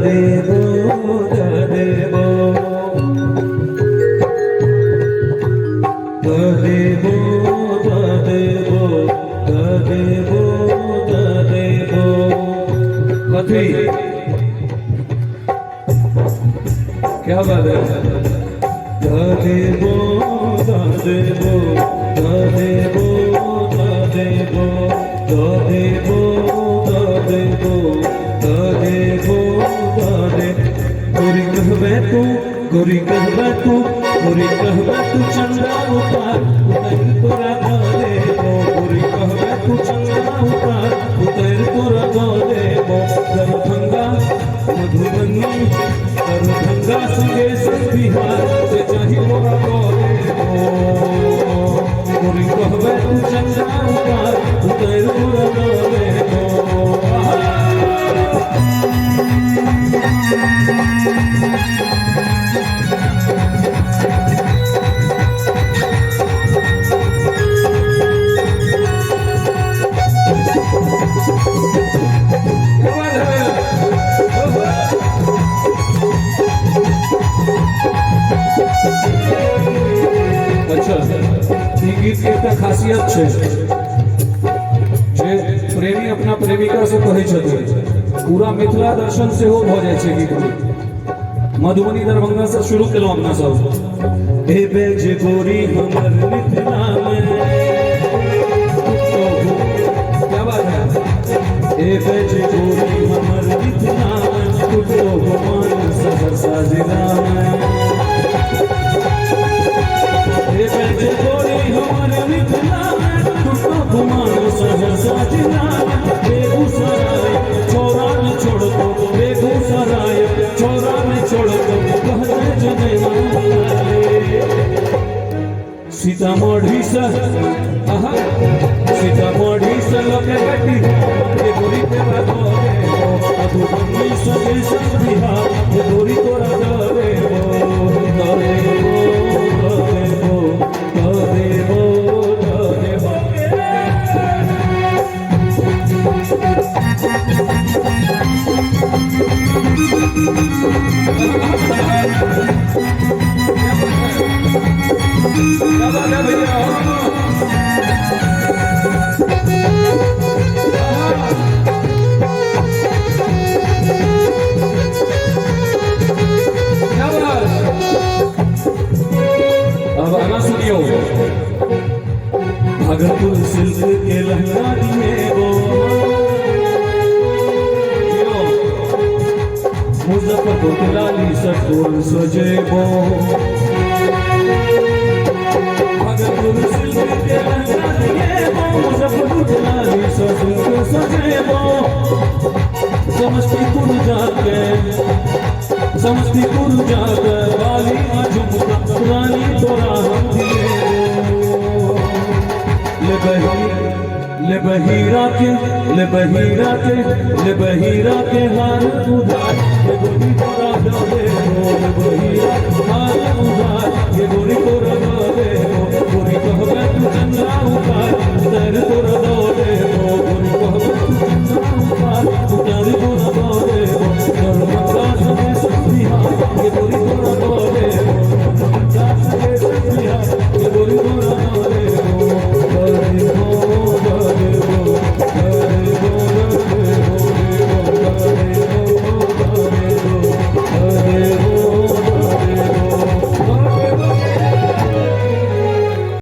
देवो देवो देवो देवो देवो देवो कथी क्या बात है देवो देवो देवो देवो देवो देवो देवो गोरी कहबे तू गोरी कहबे तू गोरी कहबे तू चंदा उतार उतर तोरा देवो गोरी कहबे तू चंदा उतार उतर तोरा देवो दरभंगा मधुबनी दरभंगा संगे संबिहार से चाही मोरा देवो गोरी कहबे तू चंदा उतार उतर तोरा देवो खासियत है प्रेमी अपना प्रेमिका से कहै छथिन पूरा मिथिला दर्शन से हो भ जाय छै गीत मधुबनी दरभंगा से शुरू केलहुं अपना सब ए बेज गोरी हमर मिथिला में क्या बात है ए बेज गोरी हमर मिथिला में कुटो भगवान सहरसा जिला में ए बेज गोरी हमर मिथिला में कुटो भगवान सहरसा जिला में बेगूसराय छोरा न छोड़ दो बेगूसराय छोरा न छोड़ दो कहते जने सीतामढ़ी से सीतामढ़ी से लोके बेटी ये गोरी पे बातो मधुबनी से बिहार ये गोरी तोरा डरे भागलपुर सिल्क के लहंगा दिए वो मुजफ्फरपुर के लाली सटोर सजेबो भागलपुर सिल्क के लहंगा दिए वो मुजफ्फरपुर के लाली सटोर सजेबो समस्तीपुर जाके वाली झुमका पुरानी तोरा हम दिए ले बहीरा के हार उधार